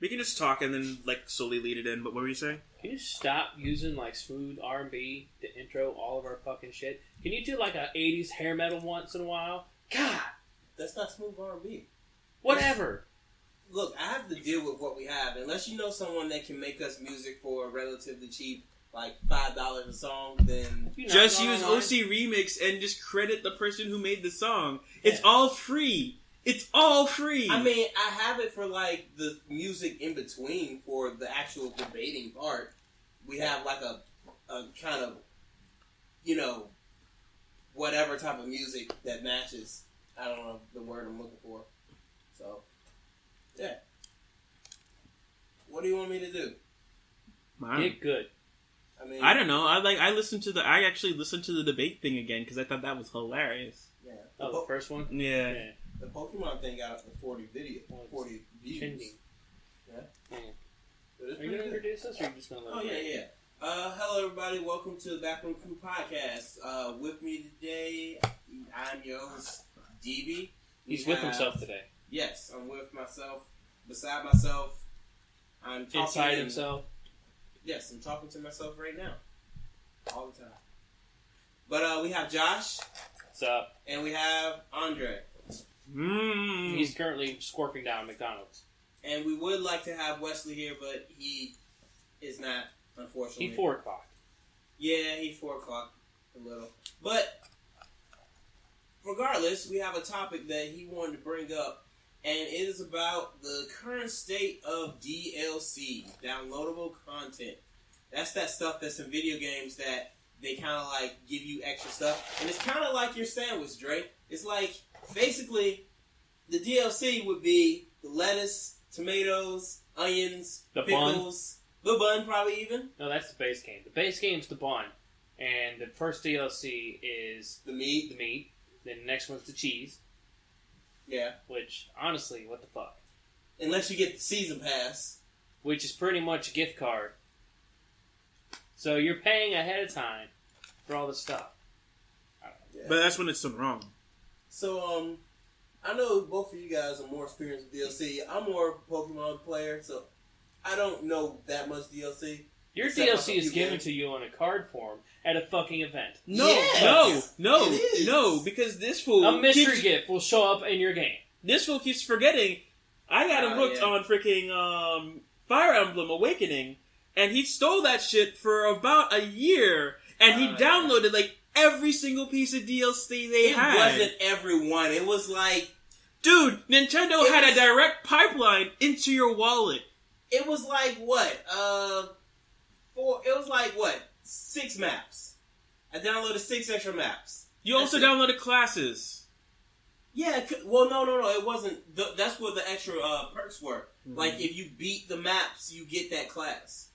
We can just talk and then slowly lead it in. But what were you saying? Can you stop using smooth R&B to intro all of our fucking shit? Can you do a 80s hair metal once in a while? God, that's not smooth R&B. Whatever. Look, I have to deal with what we have. Unless you know someone that can make us music for relatively cheap, $5 a song, then just use OC Remix and just credit the person who made the song. Yeah. It's all free. It's all free. I mean, I have it for the music in between for the actual debating part. We have a kind of, whatever type of music that matches. I don't know the word I'm looking for. So, yeah. What do you want me to do? Get good. I mean, I don't know. I actually listened to the debate thing again because I thought that was hilarious. Yeah. The first one? Yeah. The Pokemon thing got up to 40 views. Chinding. Yeah. Are you going to introduce us, or are you just going to let yeah. Hello, everybody. Welcome to the Backroom Crew Podcast. With me today, I'm your host, DB. He's with himself today. Yes, I'm with myself. Beside myself. I'm talking inside himself. Yes, I'm talking to myself right now. All the time. But we have Josh. What's up? And we have Andre. He's currently scorping down McDonald's. And we would like to have Wesley here, but he is not, unfortunately. He's 4 o'clock. Yeah, he's 4 o'clock a little. But regardless, we have a topic that he wanted to bring up, and it is about the current state of DLC, downloadable content. That's that stuff that's in video games that they kind of give you extra stuff. And it's kind of like your sandwich, Dre. It's basically, the DLC would be the lettuce, tomatoes, onions, pickles, the bun probably even. No, that's the base game. The base game's the bun, and the first DLC is the meat. Then the next one's the cheese. Yeah. Which, honestly, what the fuck? Unless you get the season pass. Which is pretty much a gift card. So you're paying ahead of time for all this stuff. Yeah. But that's when it's done wrong. So, I know both of you guys are more experienced with DLC. I'm more of a Pokemon player, so I don't know that much DLC. Your DLC is given to you on a card form at a fucking event. No, because this fool... A mystery gift will show up in your game. This fool keeps forgetting. I got him hooked on freaking Fire Emblem Awakening, and he stole that shit for about a year, and he downloaded every single piece of DLC they had. It wasn't everyone. It was dude, Nintendo had a direct pipeline into your wallet. It was what? 6 maps. I downloaded 6 extra maps. You also downloaded classes. Yeah, well, no. It wasn't. That's what the extra perks were. Mm-hmm. If you beat the maps, you get that class.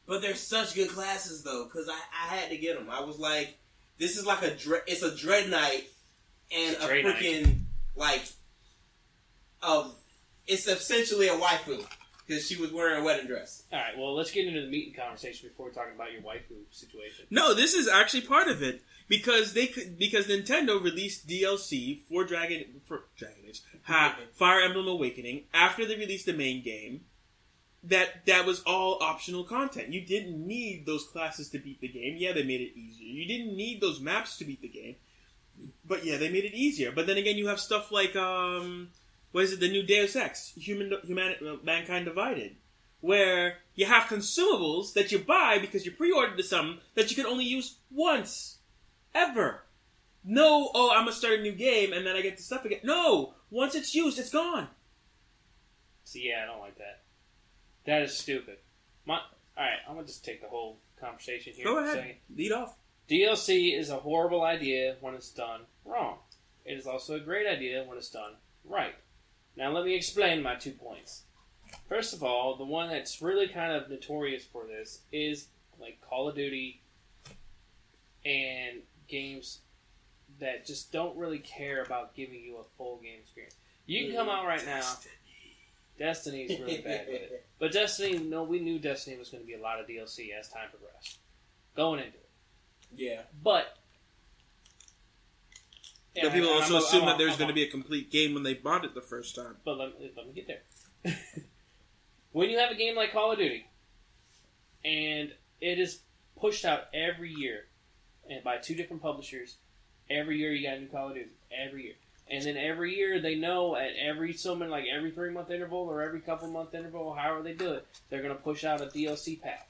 But they're such good classes, though, because I had to get them. I was like, this is it's a Dread Knight and a freaking, it's essentially a waifu, because she was wearing a wedding dress. Alright, well, let's get into the meat conversation before we're talking about your waifu situation. No, this is actually part of it, because Nintendo released DLC for Dragon Age, Fire Emblem Awakening, after they released the main game. That was all optional content. You didn't need those classes to beat the game. Yeah, they made it easier. You didn't need those maps to beat the game. But yeah, they made it easier. But then again, you have stuff like, what is it, the new Deus Ex, Mankind Divided, where you have consumables that you buy because you pre-ordered something that you can only use once. Ever. No, I'm going to start a new game and then I get the stuff again. No! Once it's used, it's gone. See, yeah, I don't like that. That is stupid. Alright, I'm going to just take the whole conversation here. Go ahead. Lead off. DLC is a horrible idea when it's done wrong. It is also a great idea when it's done right. Now let me explain my 2 points. First of all, the one that's really kind of notorious for this is Call of Duty and games that just don't really care about giving you a full game experience. You can come out right now... Destiny's really bad with it. But Destiny, we knew Destiny was going to be a lot of DLC as time progressed. Going into it. Yeah. But... But people also assume that there's going to be a complete game when they bought it the first time. But let me get there. when you have a game like Call of Duty, and it is pushed out every year, and by 2 different publishers, every year you got a new Call of Duty. Every year. And then every year they know at every 3-month interval or every couple month interval, however they do it, they're going to push out a DLC pack.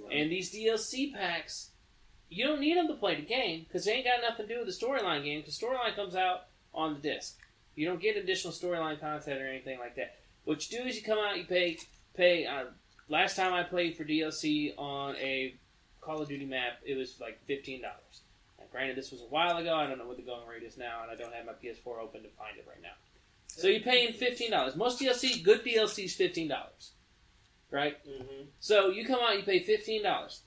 Right. And these DLC packs, you don't need them to play the game because they ain't got nothing to do with the storyline game because storyline comes out on the disc. You don't get additional storyline content or anything like that. What you do is you come out, you pay. Last time I played for DLC on a Call of Duty map, it was like $15. Now, granted, this was a while ago. I don't know what the going rate is now, and I don't have my PS4 open to find it right now. So you're paying $15. Most DLC, good DLC is $15, right? Mm-hmm. So you come out, you pay $15.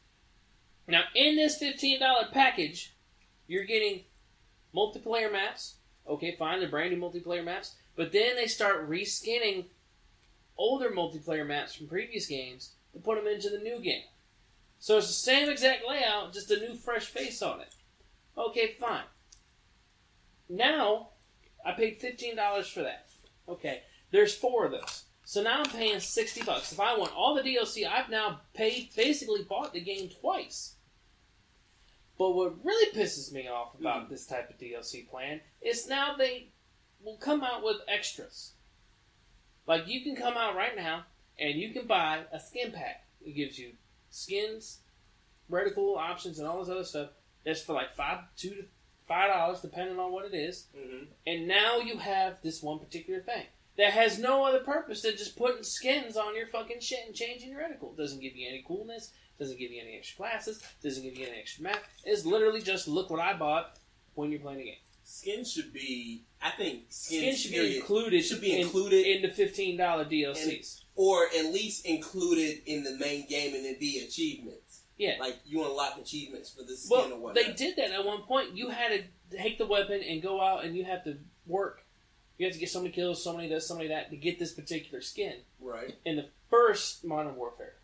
Now, in this $15 package, you're getting multiplayer maps. Okay, fine, they're brand new multiplayer maps. But then they start reskinning older multiplayer maps from previous games to put them into the new game. So it's the same exact layout, just a new fresh face on it. Okay, fine. Now, I paid $15 for that. Okay, there's 4 of those. So now I'm paying $60. If I want all the DLC, I've now basically bought the game twice. But what really pisses me off about this type of DLC plan is now they will come out with extras. Like, you can come out right now, and you can buy a skin pack. It gives you skins, reticle options, and all this other stuff. That's for like $2 to $5, depending on what it is. Mm-hmm. And now you have this one particular thing that has no other purpose than just putting skins on your fucking shit and changing your reticle. It doesn't give you any coolness. Doesn't give you any extra classes. Doesn't give you any extra map. It's literally just look what I bought when you're playing the game. Skins should be, I think, skins should be included. In the $15 DLCs, or at least included in the main game, and it be achievements. Yeah, like you unlock achievements for this skin or whatnot. They did that at one point. You had to take the weapon and go out, and you have to work. You have to get so many kills, so many this, so many that to get this particular skin. Right. In the first Modern Warfare.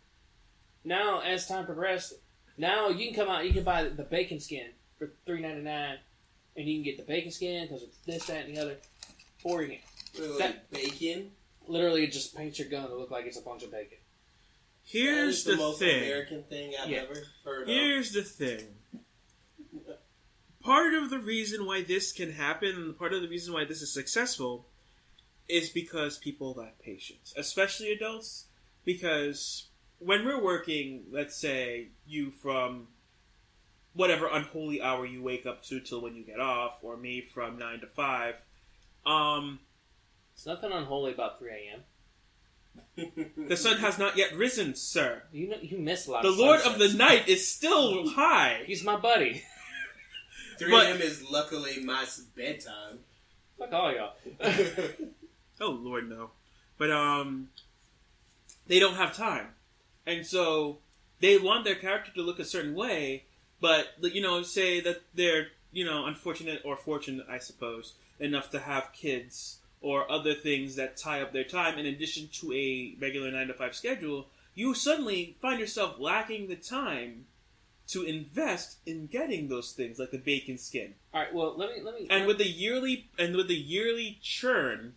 Now, as time progressed, now you can come out, you can buy the bacon skin for $3.99, and you can get the bacon skin because it's this, that, and the other for your game. Literally bacon? Literally, it just paints your gun to look like it's a bunch of bacon. Here's the most thing. American thing I've ever heard of. Here's the thing. Part of the reason why this can happen, and part of the reason why this is successful, is because people lack patience, especially adults, because when we're working, let's say, you from whatever unholy hour you wake up to till when you get off, or me from 9 to 5, There's nothing unholy about 3 a.m. The sun has not yet risen, sir. You miss a lot the of Lord sunsets. of the night is still high. He's my buddy. 3 a.m. is luckily my bedtime. Fuck all y'all. Oh, Lord, no. But, they don't have time. And so, they want their character to look a certain way, but, say that they're, unfortunate or fortunate, I suppose, enough to have kids or other things that tie up their time in addition to a regular 9-to-5 schedule, you suddenly find yourself lacking the time to invest in getting those things, like the bacon skin. All right, well, let me. And with the yearly churn,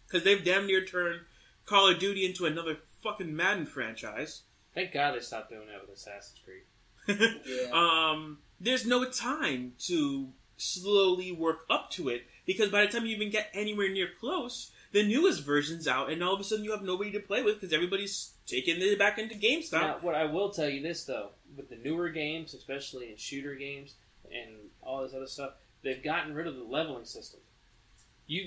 because they've damn near turned Call of Duty into another fucking Madden franchise. Thank God they stopped doing that with Assassin's Creed. Yeah. There's no time to slowly work up to it, because by the time you even get anywhere near close, the newest version's out, and all of a sudden you have nobody to play with because everybody's taking it back into GameStop. Now, what I will tell you this, though, with the newer games, especially in shooter games and all this other stuff, they've gotten rid of the leveling system.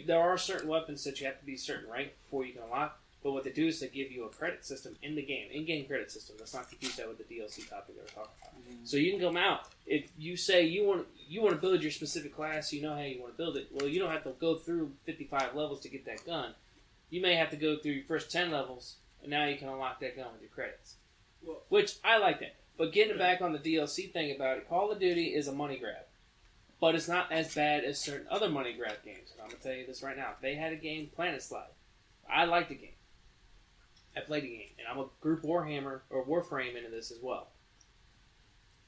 There are certain weapons that you have to be certain rank before you can unlock, but what they do is they give you a credit system in the game, in-game credit system. Let's not confuse that with the DLC topic that we're talking about. Mm-hmm. So you can come out, if you say you want to build your specific class, you know how you want to build it, well, you don't have to go through 55 levels to get that gun. You may have to go through your first 10 levels, and now you can unlock that gun with your credits. Well, which, I like that. But getting back on the DLC thing about it, Call of Duty is a money grab. But it's not as bad as certain other money grab games. And I'm going to tell you this right now. They had a game, Planet Slide. I liked the game. I played the game. And I'm a group Warframe into this as well.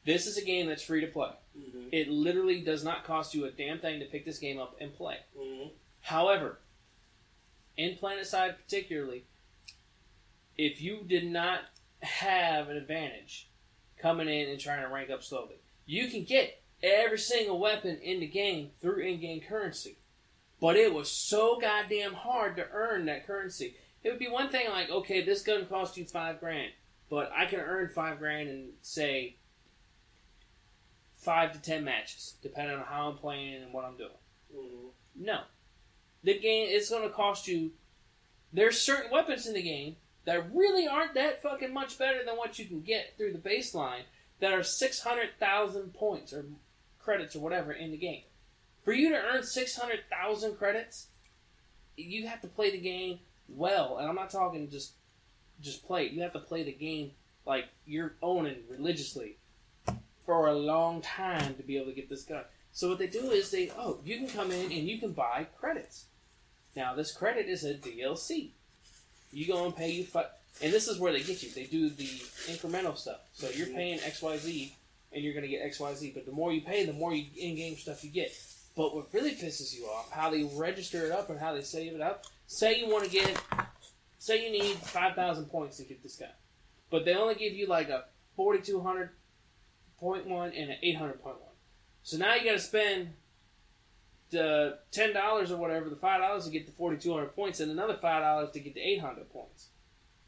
This is a game that's free to play. Mm-hmm. It literally does not cost you a damn thing to pick this game up and play. Mm-hmm. However, in Planet Slide particularly, if you did not have an advantage coming in and trying to rank up slowly, you can get every single weapon in the game through in-game currency. But it was so goddamn hard to earn that currency. It would be one thing like, okay, this gun cost you $5,000, but I can earn $5,000 in, say, 5 to 10 matches, depending on how I'm playing and what I'm doing. Mm-hmm. No. The game, it's going to cost you... There's certain weapons in the game that really aren't that fucking much better than what you can get through the baseline that are 600,000 points or credits or whatever in the game. For you to earn 600,000 credits, you have to play the game well. And I'm not talking just play it. You have to play the game like you're owning religiously for a long time to be able to get this gun. So what they do is you can come in and you can buy credits. Now this credit is a DLC. You go and pay and this is where they get you. They do the incremental stuff. So you're paying XYZ and you're going to get XYZ. But the more you pay, the more in-game stuff you get. But what really pisses you off, how they register it up and how they save it up. Say you need 5,000 points to get this gun. But they only give you like a 4,200 point one and an 800 point one. So now you got to spend the $10 or whatever, the $5 to get the 4,200 points, and another $5 to get the 800 points,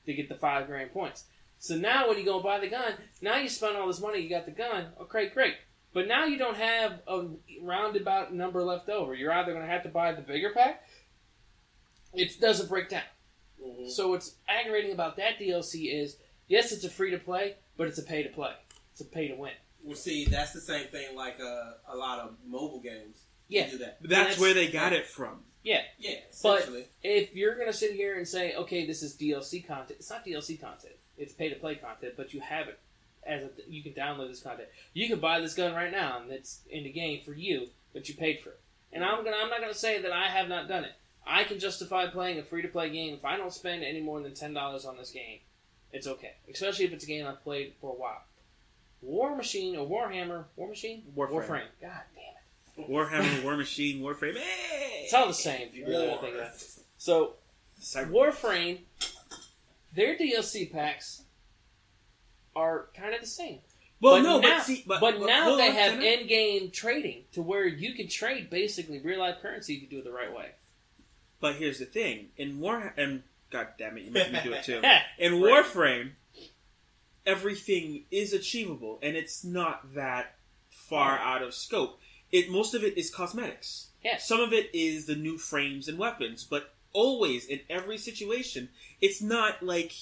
to get the $5,000 points. So now when you go buy the gun, now you spend all this money, you got the gun, okay, great. But now you don't have a roundabout number left over. You're either going to have to buy the bigger pack. It doesn't break down. Mm-hmm. So what's aggravating about that DLC is, yes, it's a free-to-play, but it's a pay-to-play. It's a pay-to-win. Well, see, that's the same thing like a lot of mobile games. Yeah. Do that. That's where they got it from. Yeah. Yeah, essentially. But if you're going to sit here and say, okay, this is DLC content, it's not DLC content. It's pay-to-play content, but you have it you can download this content. You can buy this gun right now, and it's in the game for you, but you paid for it. And I'm not going to say that I have not done it. I can justify playing a free-to-play game if I don't spend any more than $10 on this game. It's okay. Especially if it's a game I've played for a while. Warmachine. God damn it. Warhammer, War Machine, Warframe. Hey! It's all the same if you really want to think of it. So, Warframe, their DLC packs are kind of the same. Well, but now they have in-game trading to where you can trade basically real-life currency if you do it the right way. But here's the thing. In and God damn it, you make me do it too. In Warframe, everything is achievable, and it's not that far out of scope. Most of it is cosmetics. Yes. Some of it is the new frames and weapons, but always, in every situation, it's not like,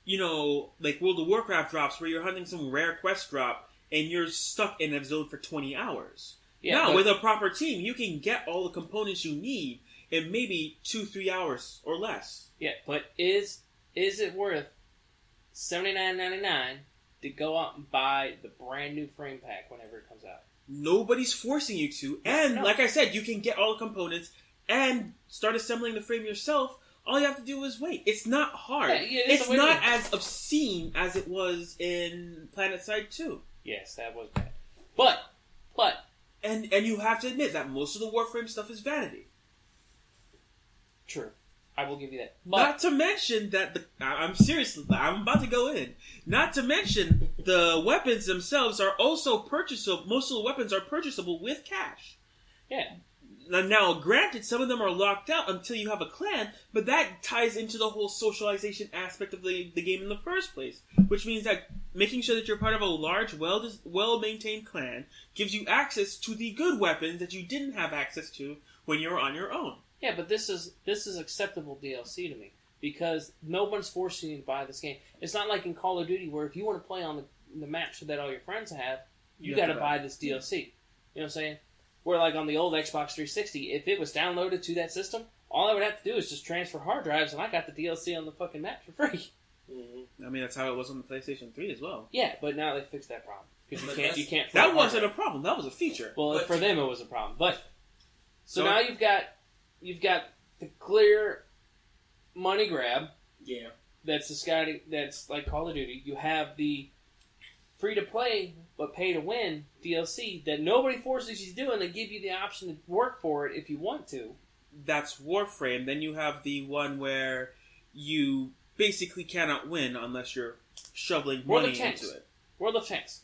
like World of Warcraft drops where you're hunting some rare quest drop and you're stuck in a zone for 20 hours. Yeah, now, with a proper team, you can get all the components you need in maybe 2-3 hours or less. Yeah, but is it worth $79.99 to go out and buy the brand new frame pack whenever it comes out? Nobody's forcing you to, and like I said, you can get all the components and start assembling the frame yourself. All you have to do is wait. It's not hard. Yeah, it's not as obscene as it was in PlanetSide 2. Yes, that was bad. But and you have to admit that most of the Warframe stuff is vanity. True. I will give you that. But, not to mention that I'm about to go in. Not to mention the weapons themselves are also purchasable. Most of the weapons are purchasable with cash. Yeah. Now, granted, some of them are locked out until you have a clan, but that ties into the whole socialization aspect of the game in the first place. Which means that making sure that you're part of a large, well-maintained clan gives you access to the good weapons that you didn't have access to when you were on your own. Yeah, but this is acceptable DLC to me because no one's forcing you to buy this game. It's not like in Call of Duty where if you want to play on the maps that all your friends have, you got to buy this DLC. You know what I'm saying? Where like on the old Xbox 360, if it was downloaded to that system, all I would have to do is just transfer hard drives, and I got the DLC on the fucking map for free. Mm-hmm. I mean, that's how it was on the PlayStation 3 as well. Yeah, but now they fixed that problem because you can't. That wasn't a problem. That was a feature. Well, for them it was a problem. But so now you've got the clear money grab. Yeah. That's like Call of Duty. You have the free to play but pay to win DLC that nobody forces you to do, and they give you the option to work for it if you want to. That's Warframe. Then you have the one where you basically cannot win unless you're shoveling money into it. World of Tanks.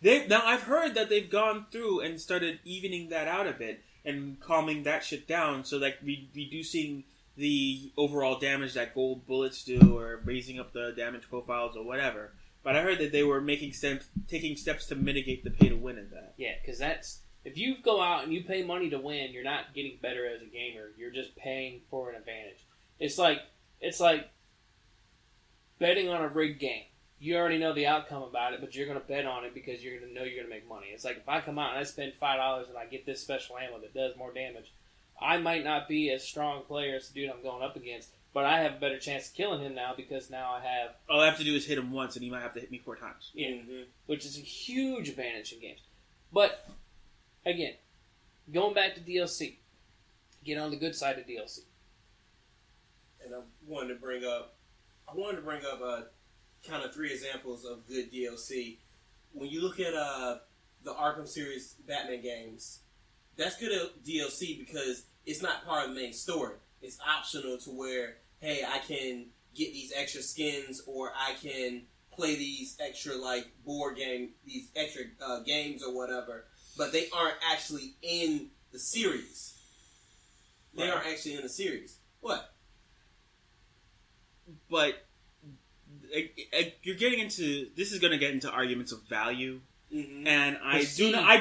Now, I've heard that they've gone through and started evening that out a bit and calming that shit down, so like reducing the overall damage that gold bullets do, or raising up the damage profiles or whatever. But I heard that they were taking steps to mitigate the pay to win in that. Yeah, because that's if you go out and you pay money to win, you're not getting better as a gamer. You're just paying for an advantage. It's like betting on a rigged game. You already know the outcome about it, but you're going to bet on it because you're going to know you're going to make money. It's like if I come out and I spend $5 and I get this special ammo that does more damage, I might not be as strong a player as the dude I'm going up against, but I have a better chance of killing him now because now I have... All I have to do is hit him once and he might have to hit me 4 times. Yeah, which is a huge advantage in games. But, again, going back to DLC, get on the good side of DLC. And I wanted to bring up kind of 3 examples of good DLC. When you look at the Arkham series Batman games, that's good DLC because it's not part of the main story. It's optional to where, hey, I can get these extra skins, or I can play these extra these extra games or whatever. But they aren't actually in the series. They aren't actually in the series. What? But you're getting into this is going to get into arguments of value, and I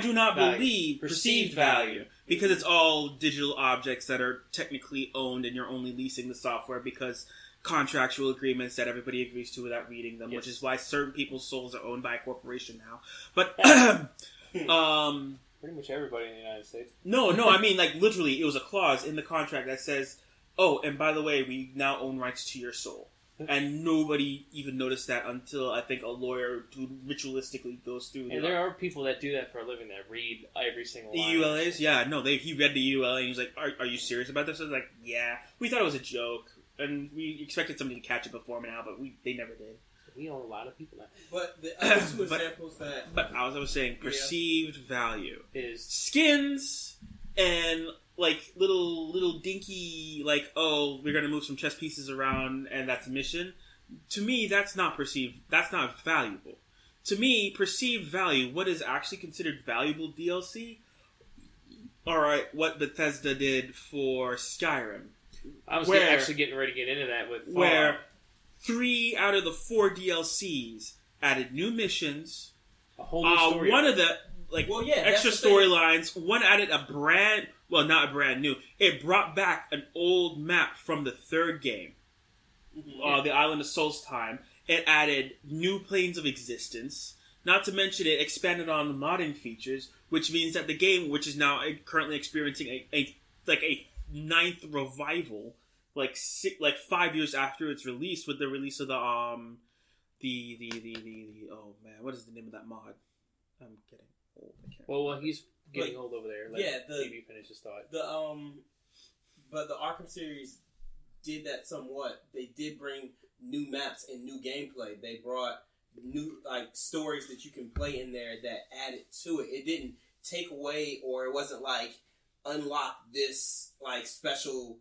do not believe perceived value because it's all digital objects that are technically owned, and you're only leasing the software because contractual agreements that everybody agrees to without reading them, which is why certain people's souls are owned by a corporation now. But pretty much everybody in the United States. No, I mean like literally, it was a clause in the contract that says, "Oh, and by the way, we now own rights to your soul." And nobody even noticed that until I think a lawyer who ritualistically goes through. And there are people that do that for a living that read every single line. The ULAs, yeah, no, he read the ULA and he was like, "Are you serious about this?" I was like, "Yeah, we thought it was a joke, and we expected somebody to catch it before now, but they never did." We own a lot of people now. But the other 2 examples that. But as I was saying, perceived value is skins and. Like, little dinky, like, oh, we're going to move some chess pieces around and that's a mission. To me, that's not valuable. To me, perceived value, what is actually considered valuable DLC, alright, what Bethesda did for Skyrim. I was actually getting ready to get into that with Fallout. Where 3 out of the 4 DLCs added new missions. A whole new story. One of the, extra storylines. One added not a brand new. It brought back an old map from the 3rd game. The Island of Solstheim. It added new planes of existence. Not to mention it expanded on modding features, which means that the game, which is now currently experiencing a 9th revival, 5 years after its release, with the release of the oh man, what is the name of that mod? I'm getting old. I can't well, he's getting old over there. Maybe finish his thought. But the Arkham series did that somewhat. They did bring new maps and new gameplay. They brought new stories that you can play in there that added to it. It didn't take away, or it wasn't unlock this special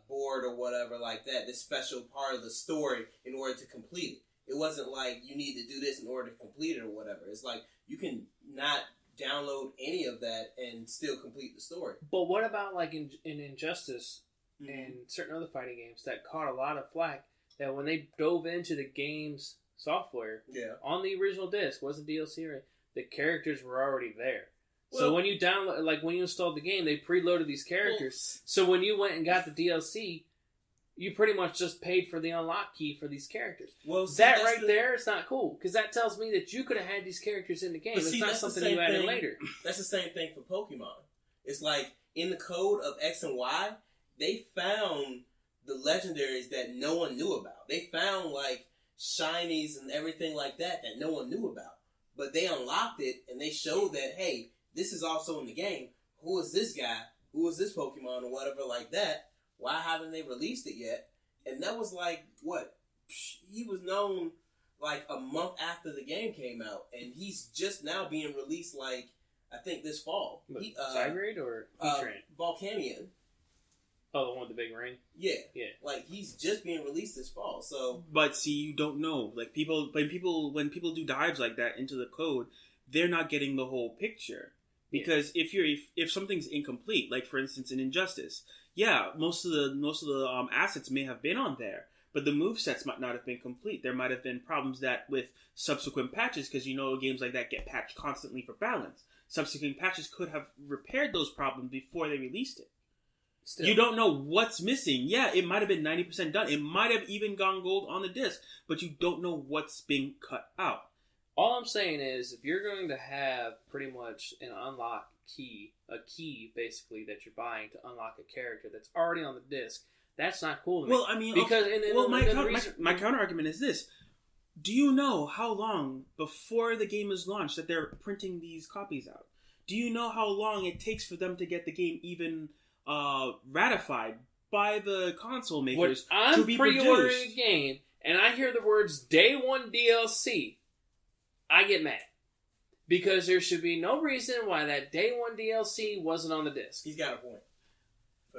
board or whatever like that. This special part of the story in order to complete it. It wasn't like you need to do this in order to complete it or whatever. It's like you can not download any of that and still complete the story. But what about in Injustice and certain other fighting games that caught a lot of flack, that when they dove into the game's software on the original disc, wasn't DLC, right? The characters were already there. So when you download, when you installed the game, they preloaded these characters. So when you went and got the DLC, you pretty much just paid for the unlock key for these characters. Well, see, that right there is not cool, because that tells me that you could have had these characters in the game. It's not something you added later. That's the same thing for Pokemon. It's like in the code of X and Y, they found the legendaries that no one knew about. They found shinies and everything like that no one knew about. But they unlocked it and they showed that, hey, this is also in the game. Who is this guy? Who is this Pokemon or whatever like that? Why haven't they released it yet? And that was he was known a month after the game came out, and he's just now being released I think this fall. Zygrade or Heatran? Volcanion. Oh, the one with the big ring? Yeah. Yeah. Like, he's just being released this fall, so... But see, you don't know. Like, when people do dives like that into the code, they're not getting the whole picture. Because if something's incomplete, like for instance in Injustice, yeah, most of the assets may have been on there, but the movesets might not have been complete. There might have been problems that with subsequent patches, because games like that get patched constantly for balance. Subsequent patches could have repaired those problems before they released it. Still. You don't know what's missing. Yeah, it might have been 90% done. It might have even gone gold on the disc, but you don't know what's being cut out. All I'm saying is, if you're going to have pretty much an unlock key, a key basically that you're buying to unlock a character that's already on the disc, that's not cool to me. Well, I mean, because my counter argument is this: do you know how long before the game is launched that they're printing these copies out? Do you know how long it takes for them to get the game even ratified by the console makers to be produced? I'm pre-ordering a game, and I hear the words "Day One DLC." I get mad. Because there should be no reason why that Day One DLC wasn't on the disc. He's got a point.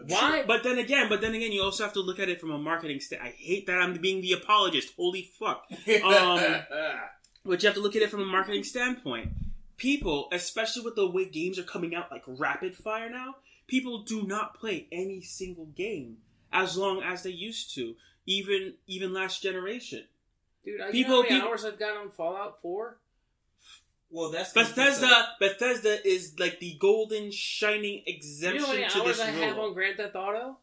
Why? But then again, you also have to look at it from a marketing standpoint. I hate that I'm being the apologist. Holy fuck. But you have to look at it from a marketing standpoint. People, especially with the way games are coming out like rapid fire now, people do not play any single game as long as they used to. Even last generation. Dude, you know how many hours I've got on Fallout 4? Well, that's... Bethesda is like the golden, shining exemption to this rule. You know how many hours I have on Grand Theft Auto?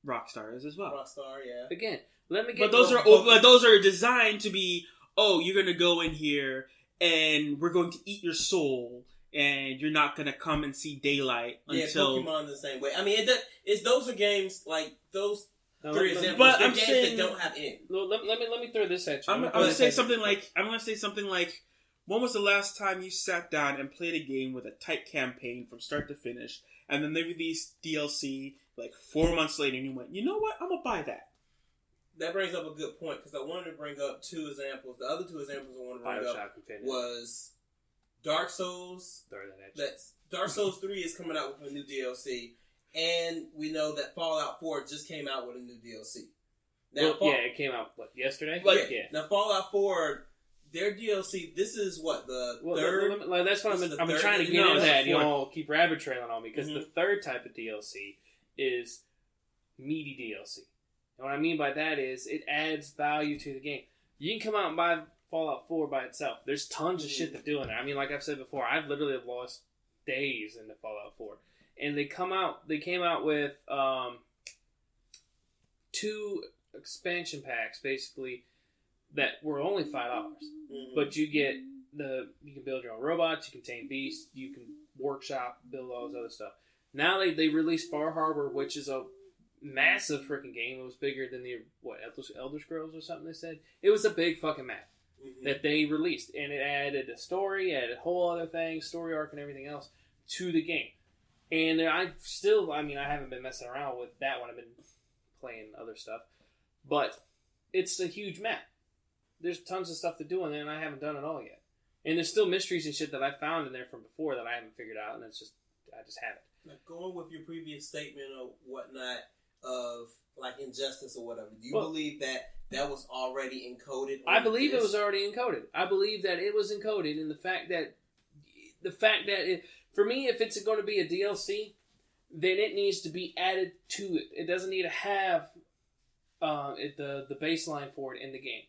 Rockstar is as well. Rockstar, yeah. Again, let me get... But those are designed to be, you're going to go in here and we're going to eat your soul and you're not going to come and see daylight until... Yeah, Pokemon the same way. I mean, those are games like those... No, for example, but I'm saying that don't have end. Let me throw this at you. I'm going to say something like, when was the last time you sat down and played a game with a tight campaign from start to finish, and then they released DLC like 4 months later, and you went, you know what? I'm gonna buy that. That brings up a good point because I wanted to bring up two examples. The other two examples I wanted to bring up was Dark Souls. Dark Souls 3 is coming out with a new DLC. And we know that Fallout 4 just came out with a new DLC. Now, it came out, yesterday? Yeah. Now, Fallout 4, their DLC, this is the third? That's what I've been trying to get into that. You all keep rabbit trailing on me. Because the third type of DLC is meaty DLC. And what I mean by that is it adds value to the game. You can come out and buy Fallout 4 by itself. There's tons of shit to do in there. I mean, like I've said before, I've literally lost days into Fallout 4. And they came out with 2 expansion packs, basically, that were only $5. Mm-hmm. But you can build your own robots, you can tame beasts, you can workshop, build all this other stuff. Now they released Far Harbor, which is a massive freaking game. It was bigger than the Elder Scrolls or something. They said it was a big fucking map that they released, and it added a story, added a whole other thing, story arc, and everything else to the game. And I haven't been messing around with that one. I've been playing other stuff. But it's a huge map. There's tons of stuff to do in there, and I haven't done it all yet. And there's still mysteries and shit that I found in there from before that I haven't figured out, and I just haven't. Now, going with your previous statement or whatnot of, like, Injustice or whatever, do you believe that was already encoded? I believe it was already encoded. I believe that it was encoded, and the fact that for me, if it's going to be a DLC, then it needs to be added to it. It doesn't need to have the baseline for it in the game.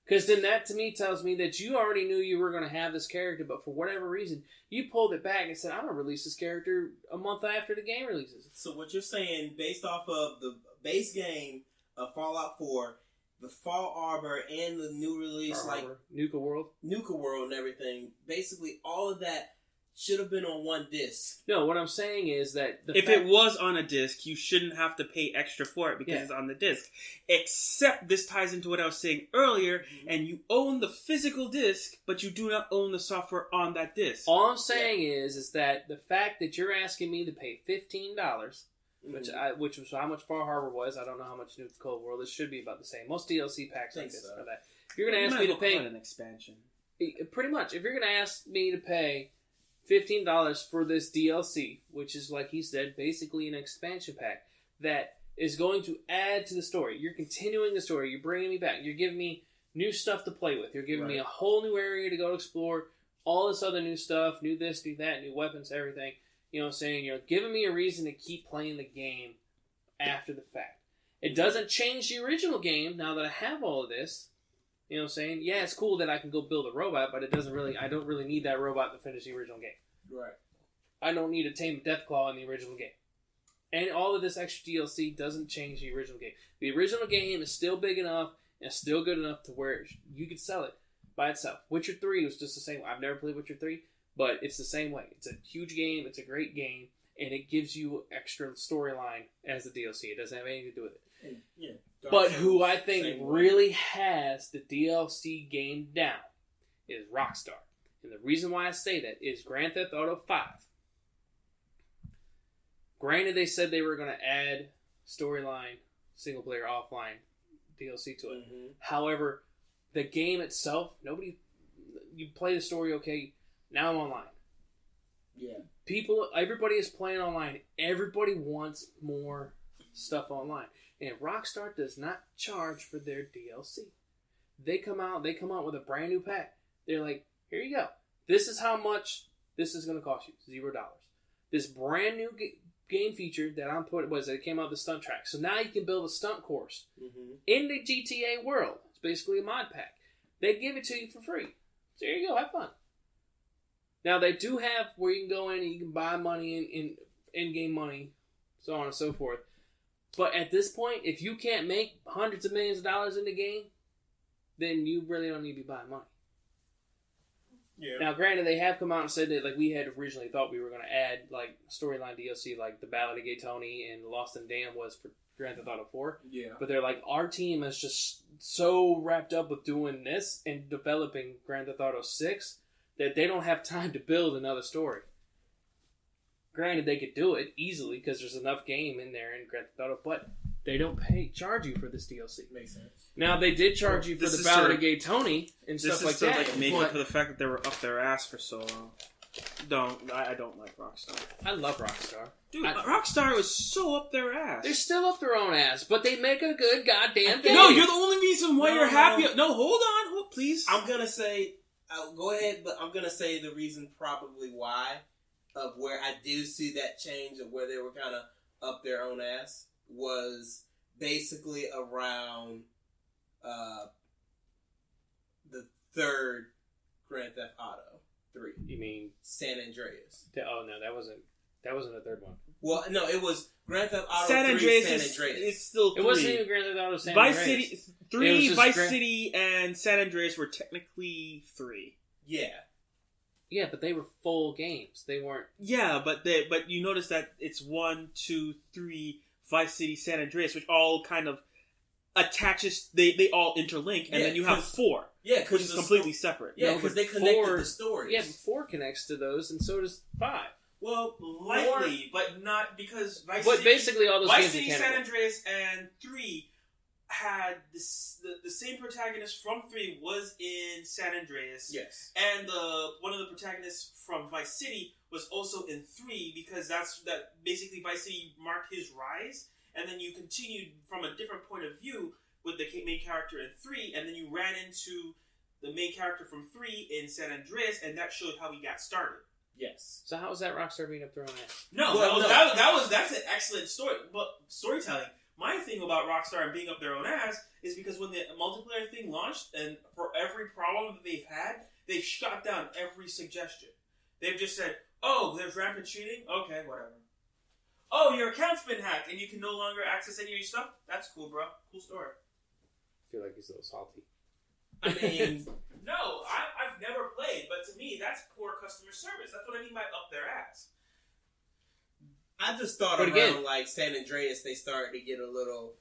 Because then that, to me, tells me that you already knew you were going to have this character, but for whatever reason, you pulled it back and said, I'm going to release this character a month after the game releases. So what you're saying, based off of the base game of Fallout 4, the Fall Harbor, and the new release, Nuka World and everything, basically all of that should have been on one disc. No, what I'm saying is that if it was on a disc, you shouldn't have to pay extra for it because it's on the disc. Except this ties into what I was saying earlier, and you own the physical disc, but you do not own the software on that disc. All I'm saying is that the fact that you're asking me to pay $15, which was how much Far Harbor was, I don't know how much New Cold World. It should be about the same. Most DLC packs like this are that. If you're going to ask me to pay an expansion, pretty much. If you're going to ask me to pay $15 for this DLC, which is, like he said, basically an expansion pack, that is going to add to the story. You're continuing the story. You're bringing me back. You're giving me new stuff to play with. You're giving me a whole new area to go explore. All this other new stuff, new this, new that, new weapons, everything. You know what I'm saying? You're giving me a reason to keep playing the game after the fact. It doesn't change the original game now that I have all of this. You know what I'm saying? Yeah, it's cool that I can go build a robot, but I don't really need that robot to finish the original game. Right. I don't need to tame Deathclaw in the original game. And all of this extra DLC doesn't change the original game. The original game is still big enough and still good enough to where you could sell it by itself. Witcher 3 was just the same. I've never played Witcher 3, but it's the same way. It's a huge game. It's a great game. And it gives you extra storyline as the DLC. It doesn't have anything to do with it. And, yeah, but who I think really has the DLC game down is Rockstar. And the reason why I say that is Grand Theft Auto 5. Granted, they said they were going to add storyline, single player, offline DLC to it. Mm-hmm. However, the game itself, you play the story okay, now I'm online. Yeah. Everybody is playing online. Everybody wants more stuff online. And Rockstar does not charge for their DLC. They come out with a brand new pack. They're like, here you go. This is how much this is going to cost you. $0. This brand new game feature that I'm putting it came out with the stunt track. So now you can build a stunt course in the GTA world. It's basically a mod pack. They give it to you for free. So here you go. Have fun. Now, they do have where you can go in and you can buy money in-game money, so on and so forth. But at this point, if you can't make hundreds of millions of dollars in the game, then you really don't need to be buying money. Yeah. Now, granted, they have come out and said that we had originally thought we were going to add storyline DLC like the Ballad of Gay Tony and Lost and Damned was for Grand Theft Auto 4. Yeah. But they're like, our team is just so wrapped up with doing this and developing Grand Theft Auto 6 that they don't have time to build another story. Granted, they could do it easily because there's enough game in there in Grand Theft Auto, but they don't charge you for this DLC. Makes sense. Now, they did charge you for the Ballad of Gay Tony and stuff like that. This is making for the fact that they were up their ass for so long. I don't like Rockstar. I love Rockstar. Dude, Rockstar was so up their ass. They're still up their own ass, but they make a good goddamn game. No, you're the only reason why you're happy. No, hold on, please. I'm going to say... go ahead, but I'm going to say the reason probably why of where I do see that change of where they were kind of up their own ass was basically around the third Grand Theft Auto 3. You mean San Andreas? Oh, no, that wasn't the third one. Well, no, it was Grand Theft Auto San 3 Andreas. San Andreas. It's still 3. It wasn't even Grand Theft Auto San Andreas. Vice City 3, Vice City, and San Andreas were technically 3. Yeah. Yeah, but they were full games. They weren't. Yeah, but you notice that it's 1, 2, 3, Vice City, San Andreas, which all kind of attaches. They all interlink, and then you have 4. Yeah, which is completely separate. Yeah, because they connected the stories. Yeah, but 4 connects to those, and so does 5. Well, lightly, but not because Vice City. But basically, all those Vice games City, San Andreas, and 3 had the same protagonist from 3 was in San Andreas. Yes. And one of the protagonists from Vice City was also in 3 because that basically Vice City marked his rise, and then you continued from a different point of view with the main character in 3, and then you ran into the main character from 3 in San Andreas, and that showed how he got started. Yes. So how was that Rockstar being up their own ass? No, that's an excellent story, but storytelling. My thing about Rockstar and being up their own ass is because when the multiplayer thing launched, and for every problem that they've had, they've shot down every suggestion. They've just said, "Oh, there's rampant cheating. Okay, whatever. Oh, your account's been hacked and you can no longer access any of your stuff. That's cool, bro. Cool story." I feel like he's a little salty. I mean, no, I've never played, but to me, that's poor customer service. That's what I mean by up their ass. I just thought around like San Andreas, they started to get a little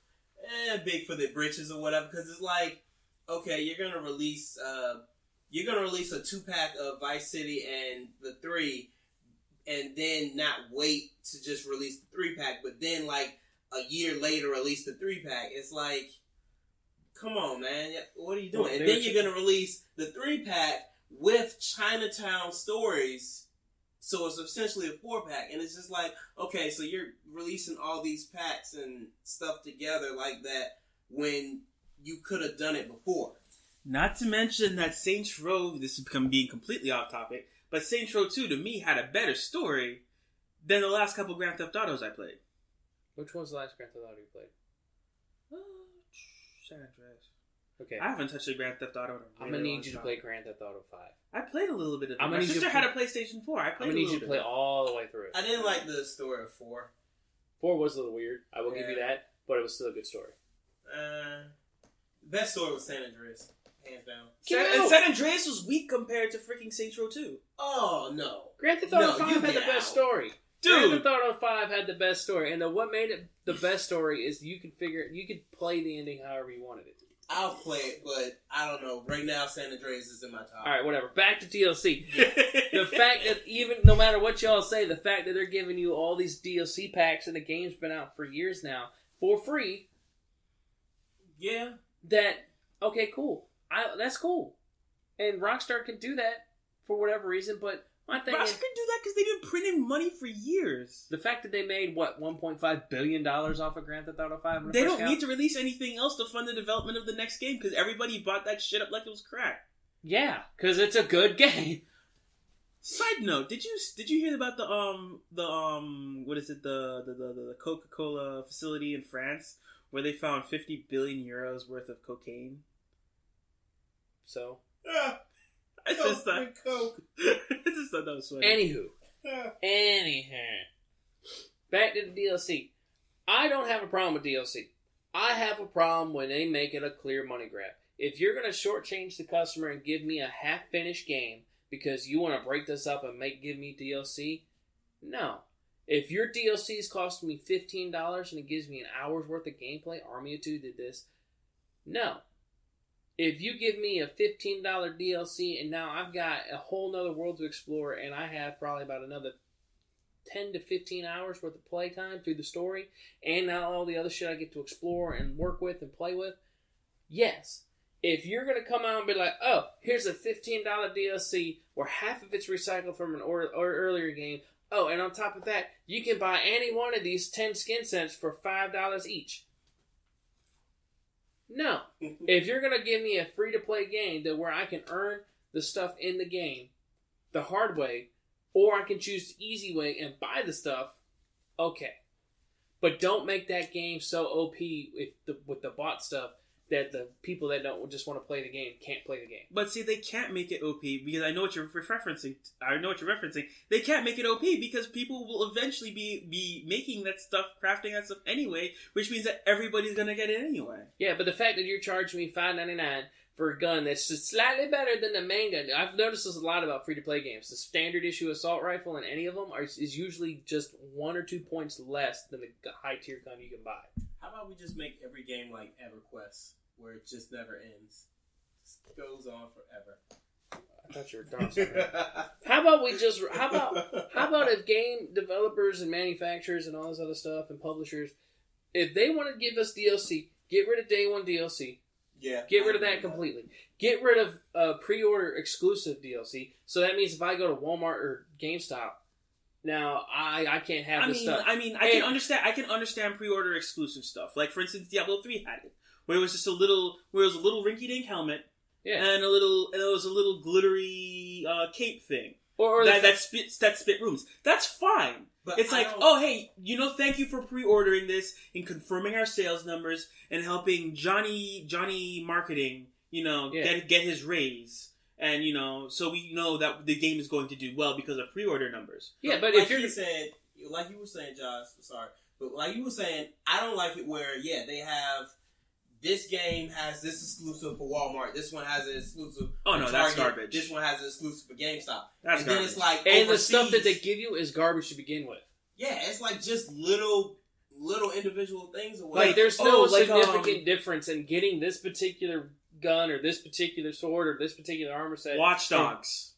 big for their britches or whatever. Because it's like, okay, you're gonna release a 2-pack of Vice City and the 3, and then not wait to just release the 3-pack, but then like a year later release the 3-pack. It's like, come on, man, what are you doing? And then you're gonna release the 3-pack with Chinatown stories So it's essentially a 4-pack, and it's just like, okay, so you're releasing all these packs and stuff together like that when you could have done it before. Not to mention that Saints Row, this is being completely off topic, but Saints Row 2 to me had a better story than the last couple Grand Theft Autos I played. Which one's the last Grand Theft Auto you played? San Andreas. Okay. I haven't touched a Grand Theft Auto in a really I'm gonna need you to long play time. Grand Theft Auto 5. I played a little bit of it. I'm gonna My need you sister to had a PlayStation 4. I I'm played gonna a need little you to bit play of it. all the way through it. I didn't like the story of 4. 4 was a little weird. I will give you that, but it was still a good story. Best story was San Andreas, hands down. And San Andreas was weak compared to freaking Saints Row 2. Oh, no. Grand Theft Auto No, 5 you had the get best out. story. Dude. Grand Theft Auto 5 had the best story, and what made it the best story is you could play the ending however you wanted it to. I'll play it, but I don't know. Right now, San Andreas is in my top. Alright, whatever. Back to DLC. The fact that even, no matter what y'all say, the fact that they're giving you all these DLC packs and the game's been out for years now, for free, Yeah. okay, cool. That's cool. And Rockstar can do that for whatever reason, but my thing Rockstar is, can do that because they've been printing money for years. the fact that they made, $1.5 billion off of Grand Theft Auto 5? They don't need to release anything else to fund the development of the next game because everybody bought that shit up like it was crack. Yeah, because it's a good game. Side note: Did you hear about the what is it, the Coca-Cola facility in France where they found 50 billion euros worth of cocaine? So, I just thought that was funny. anywho, back to the DLC. I don't have a problem with DLC. I have a problem when they make it a clear money grab. If you're going to shortchange the customer and give me a half-finished game because you want to break this up and give me DLC, no. If your DLC is costing me $15 and it gives me an hour's worth of gameplay, Army of Two did this, no. If you give me a $15 DLC and now I've got a whole nother world to explore and I have probably about another 10 to 15 hours worth of playtime through the story and now all the other shit I get to explore and work with and play with, yes. If you're going to come out and be like, oh, here's a $15 DLC where half of it's recycled from an earlier game. Oh, and on top of that, you can buy any one of these 10 skin sets for $5 each. No. If you're going to give me a free-to-play game that where I can earn the stuff in the game the hard way, or I can choose the easy way and buy the stuff, okay. But don't make that game so OP with the bot stuff that the people that don't just want to play the game can't play the game. But see, they can't make it OP because I know what you're referencing. They can't make it OP because people will eventually be making that stuff, crafting that stuff anyway, which means that everybody's gonna get it anyway. Yeah, but the fact that you're charging me $5.99 for a gun that's just slightly better than the main gun. I've noticed this a lot about free-to-play games. The standard issue assault rifle in any of them is usually just 1 or 2 points less than the high-tier gun you can buy. How about we just make every game like EverQuest, where it just never ends? Just goes on forever. I thought you were done. How about if game developers and manufacturers and all this other stuff and publishers, if they want to give us DLC, get rid of day one DLC. Yeah. Get rid of that completely. Get rid of pre-order exclusive DLC. So that means if I go to Walmart or GameStop, now I can't have this stuff. I can understand pre-order exclusive stuff. Like for instance, Diablo 3 had it, where it was just a little rinky-dink helmet, and it was a little glittery cape thing, or that spit rooms. That's fine. But it's like, oh hey, thank you for pre-ordering this and confirming our sales numbers and helping Johnny marketing, get his raise. And, so we know that the game is going to do well because of pre-order numbers. Yeah, but like you were saying, Josh, sorry, but like you were saying, I don't like it where, they have, this game has this exclusive for Walmart, this one has an exclusive for Target, that's garbage. This one has an exclusive for GameStop. That's and garbage. Then it's like and overseas, the stuff that they give you is garbage to begin with. Yeah, it's like just little individual things or whatever. Like, there's no significant difference in getting this particular gun or this particular sword or this particular armor set. Watch Dogs.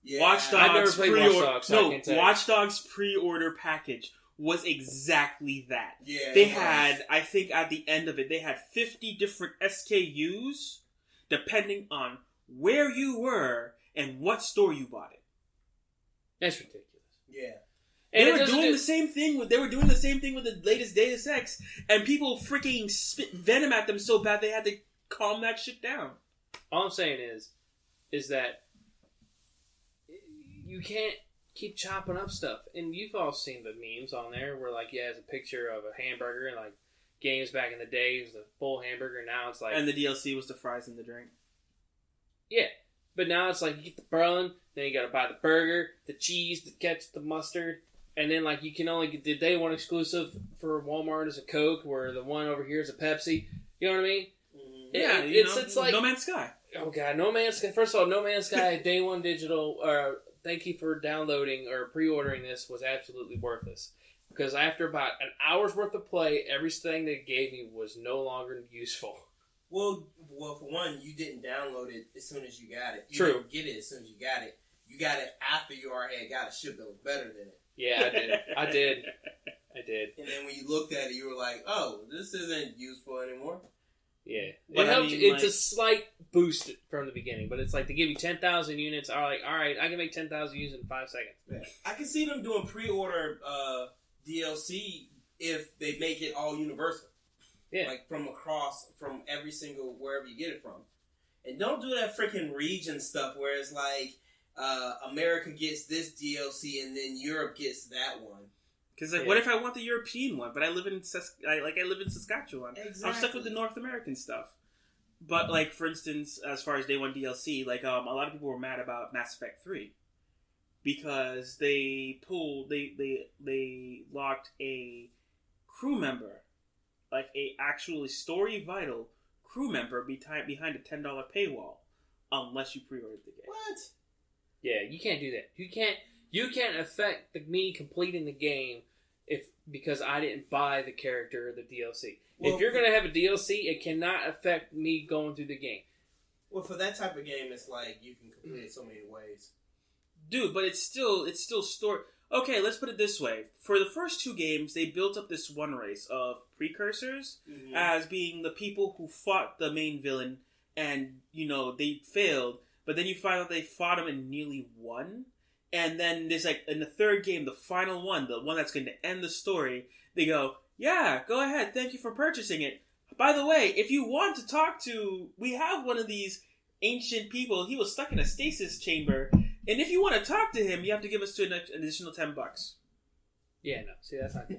Yeah. Watch Dogs. I've never played Watch Dogs. So I can't tell Watch Dogs pre-order package was exactly that. Yeah. They had, I think at the end of it, they had 50 different SKUs depending on where you were and what store you bought it. That's ridiculous. Yeah. And They were doing the same thing with the latest Deus Ex, and people freaking spit venom at them so bad they had to calm that shit down. All I'm saying is that you can't keep chopping up stuff. And you've all seen the memes on there where, like, has a picture of a hamburger and, like, games back in the day, it was a full hamburger. Now it's like... And the DLC was the fries and the drink. Yeah. But now it's like, you get the bun, then you gotta buy the burger, the cheese, the ketchup, the mustard, and then, like, you can only get the day one exclusive for Walmart is a Coke, where the one over here is a Pepsi. You know what I mean? It's like... No Man's Sky. Oh, God. No Man's Sky. First of all, No Man's Sky, Day One Digital, thank you for downloading or pre-ordering this, was absolutely worthless. Because after about an hour's worth of play, everything they gave me was no longer useful. Well, for one, you didn't download it as soon as you got it. You True. didn't get it as soon as you got it. You got it after you already had got a ship that was better than it. Yeah, I did. And then when you looked at it, you were like, oh, this isn't useful anymore. Yeah. But it's a slight boost from the beginning, but it's like they give you 10,000 units. Are like, all right, I can make 10,000 units in 5 seconds. Yeah. I can see them doing pre-order DLC if they make it all universal. Yeah. Like from every single, wherever you get it from. And don't do that freaking region stuff where it's like, America gets this DLC and then Europe gets that one. Because what if I want the European one, but I live in Saskatchewan? Exactly. I'm stuck with the North American stuff. But like, for instance, as far as Day One DLC, like a lot of people were mad about Mass Effect 3 because they locked a crew member, like a actually story vital crew member, behind a $10 paywall, unless you pre-ordered the game. What? Yeah, you can't do that. You can't affect me completing the game because I didn't buy the character or the DLC. Well, if you're going to have a DLC, it cannot affect me going through the game. Well, for that type of game, it's like you can complete it so many ways. Dude, but it's still story. Okay, let's put it this way. For the first 2 games, they built up this one race of precursors as being the people who fought the main villain, and, they failed, but then you find out they fought him and nearly won. And then there's like, in the third game, the final one, the one that's going to end the story, they go, yeah, go ahead, thank you for purchasing it. By the way, if you want to talk to, we have one of these ancient people, he was stuck in a stasis chamber, and if you want to talk to him, you have to give us an additional $10. Yeah, no, see, that's not cool.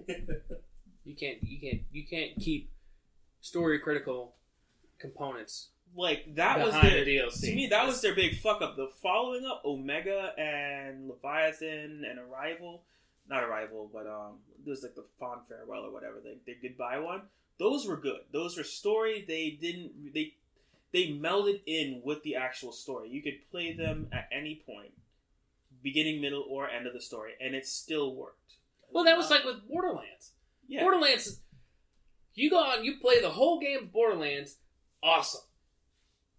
You can't keep story critical components. Like, that was their DLC. To me, that was their big fuck up. The following up, Omega and Leviathan and not Arrival, but it was like the Fond Farewell or whatever, they Goodbye one. Those were good. Those were story. They melded in with the actual story. You could play them at any point, beginning, middle, or end of the story, and it still worked. Well, that was like with Borderlands. Yeah. Borderlands, you go on, you play the whole game of Borderlands, awesome.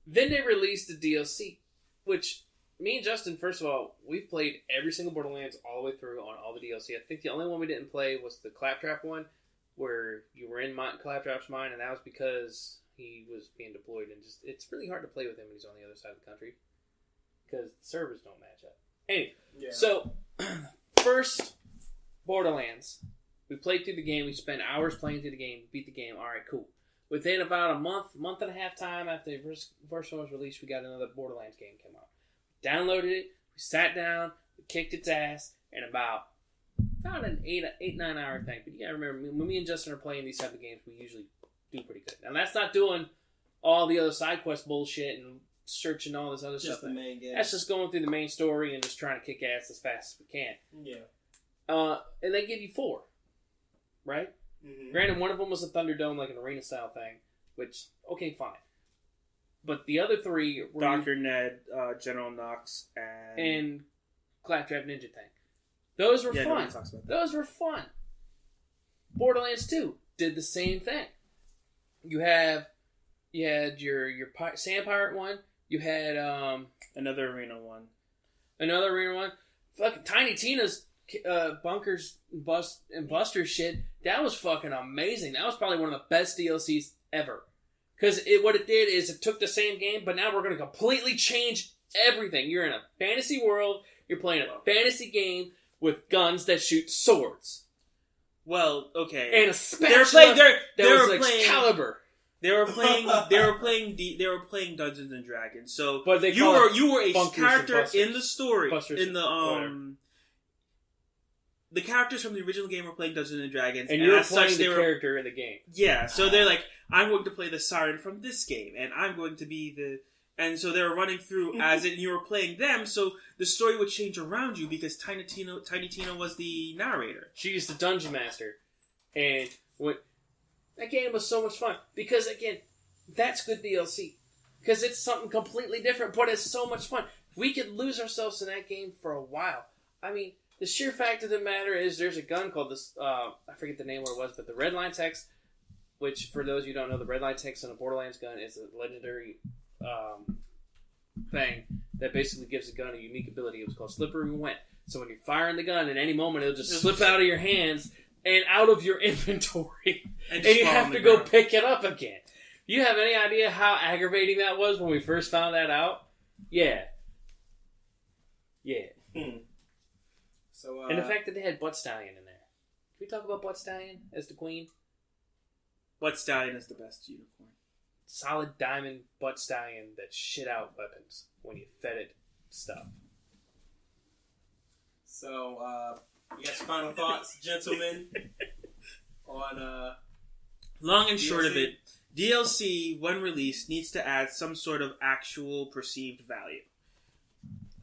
Then they released the DLC, which me and Justin, first of all, we've played every single Borderlands all the way through on all the DLC. I think the only one we didn't play was the Claptrap one, where you were in Claptrap's mind, and that was because he was being deployed, and just it's really hard to play with him when he's on the other side of the country, because the servers don't match up. Anyway, So, first Borderlands, we played through the game, we spent hours playing through the game, beat the game, alright, cool. Within about a month and a half time after the first one was released, we got another Borderlands game came out. Downloaded it, we sat down, we kicked its ass, and about an 8-9 hour thing. But you gotta remember, when me and Justin are playing these type of games, we usually do pretty good. Now that's not doing all the other side quest bullshit and searching all this other stuff. The main game. That's just going through the main story and just trying to kick ass as fast as we can. Yeah. And they give you 4, right? Mm-hmm. Granted, one of them was a Thunderdome, like an arena style thing, which, okay, fine. But the other 3 were Dr. Ned, General Knox, and Claptrap Ninja thing. Those were fun. Nobody talks about that. Those were fun. Borderlands 2 did the same thing. You had your Sand Pirate one. You had another arena one. Fucking Tiny Tina's Bunkers and Buster shit. That was fucking amazing. That was probably one of the best DLCs ever. Because what it did is it took the same game, but now we're going to completely change everything. You're in a fantasy world. You're playing a fantasy game with guns that shoot swords. Well, okay. And a spatula playing Excalibur. They were playing Dungeons and Dragons. So but you were a character in the story. The characters from the original game were playing Dungeons and Dragons, and you're playing the character in the game. Yeah, so they're like, I'm going to play the Siren from this game, and I'm going to be the. And so they were running through as it, and you were playing them, so the story would change around you because Tiny Tina was the narrator. She's the dungeon master, and that game was so much fun because again, that's good DLC because it's something completely different, but it's so much fun. We could lose ourselves in that game for a while. I mean. The sheer fact of the matter is there's a gun called this, I forget the name what it was, but the Red Line Text, which for those of you who don't know, the Red Line Text on a Borderlands gun is a legendary thing that basically gives the gun a unique ability. It was called Slippery When Wet. So when you're firing the gun, at any moment it'll just slip out of your hands and out of your inventory. And you have to go pick it up again. You have any idea how aggravating that was when we first found that out? Yeah. So, and the fact that they had Butt Stallion in there. Can we talk about Butt Stallion as the queen? Butt Stallion is the best unicorn. Solid diamond Butt Stallion that shit out weapons when you fed it stuff. So, you got some final thoughts, gentlemen, on long and DLC? short of it, DLC, when released, needs to add some sort of actual perceived value.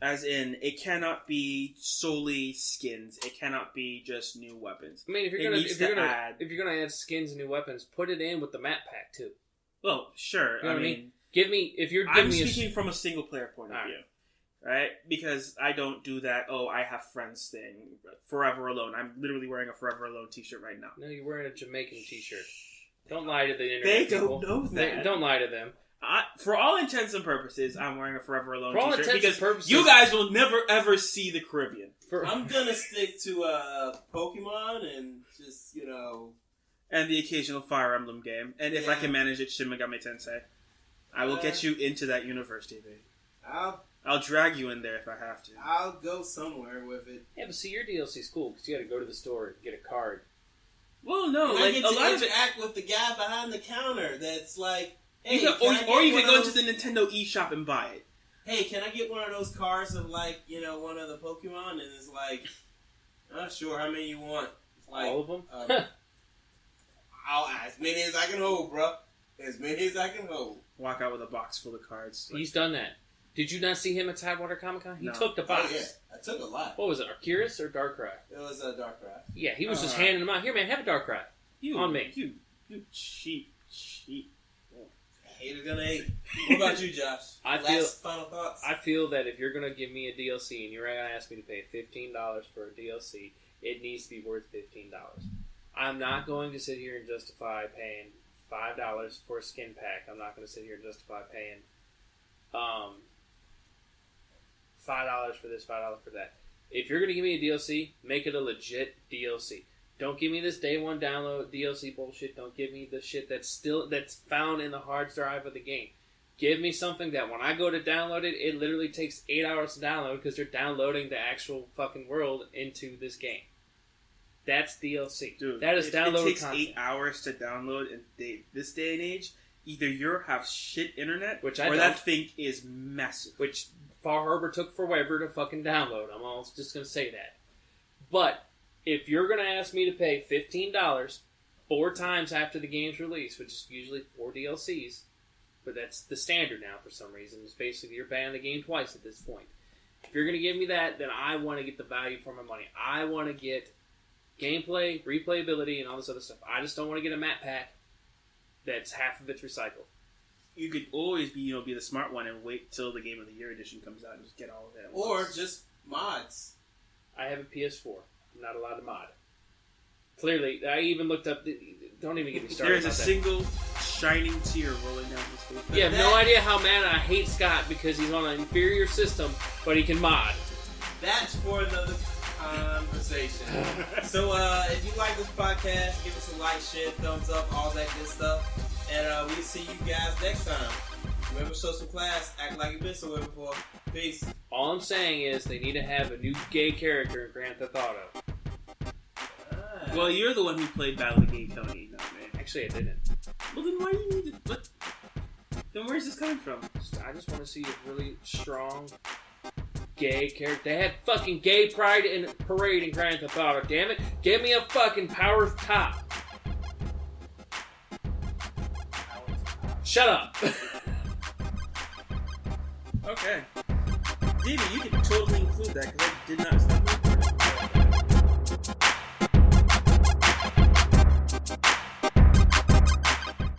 As in, it cannot be solely skins. It cannot be just new weapons. I mean, if you're gonna add skins and new weapons, put it in with the map pack too. Well, sure. You know I mean, I'm speaking from a single player point of view, right? Because I don't do that. Oh, I have friends thing. Forever Alone. I'm literally wearing a Forever Alone T-shirt right now. No, you're wearing a Jamaican T-shirt. Don't lie to the internet. They people. don't know that. Don't lie to them. For all intents and purposes, I'm wearing a Forever Alone T-shirt because purposes, you guys will never ever see the Caribbean. I'm gonna stick to Pokemon and just and the occasional Fire Emblem game, and if I can manage it, Shin Megami Tensei. I will get you into that universe, TV. I'll drag you in there if I have to. I'll go somewhere with it. Yeah, but see, your DLC's cool because you got to go to the store and get a card. Well, no, I get to interact with the guy behind the counter. That's like. Hey, you can go to the Nintendo eShop and buy it. Hey, can I get one of those cards of one of the Pokemon? And it's like, I'm not sure how many you want. It's like, all of them? As many as I can hold, bro. As many as I can hold. Walk out with a box full of cards. He's done that. Did you not see him at Tidewater Comic Con? He took the box. Oh, yeah. I took a lot. What was it, Arceus or Darkrai? It was a Darkrai. Yeah, he was just handing them out. Here, man, have a Darkrai. On me. You cheap. Hater's gonna hate. What about you, Josh? Final thoughts? I feel that if you're going to give me a DLC and you're going to ask me to pay $15 for a DLC, it needs to be worth $15. I'm not going to sit here and justify paying $5 for a skin pack. I'm not going to sit here and justify paying $5 for this, $5 for that. If you're going to give me a DLC, make it a legit DLC. Don't give me this day one download DLC bullshit. Don't give me the shit that's found in the hard drive of the game. Give me something that when I go to download it, it literally takes 8 hours to download because they're downloading the actual fucking world into this game. That's DLC. Dude, that is download content. It takes 8 hours to download in this day and age. Either you have shit internet, or that thing is massive. Which Far Harbor took forever to fucking download. I'm almost just going to say that. But if you're going to ask me to pay $15 4 times after the game's release, which is usually 4 DLCs, but that's the standard now for some reason. It's basically you're buying the game twice at this point. If you're going to give me that, then I want to get the value for my money. I want to get gameplay, replayability, and all this other stuff. I just don't want to get a map pack that's half of it's recycled. You could always be the smart one and wait till the Game of the Year edition comes out and just get all of it. Or just mods. I have a PS4. I'm not allowed to mod. Clearly, I even looked up. Don't even get me started. There's a single shining tear rolling down his face. You have no idea how mad I hate Scott because he's on an inferior system, but he can mod. That's for another conversation. So, if you like this podcast, give us a like, share, thumbs up, all that good stuff. And we'll see you guys next time. Remember, show some class. Act like you've been somewhere before. Peace. All I'm saying is they need to have a new gay character in Grand Theft Auto. Well, you're the one who played Battle of Gay Tony, no, man. Actually, I didn't. Well, then why do you need to... What? Then where's this coming from? I just want to see a really strong gay character. They had fucking gay pride and parade in Grand Theft Auto, damn it. Give me a fucking power top. Shut up. Okay. Davey, you can totally include that because I did not stop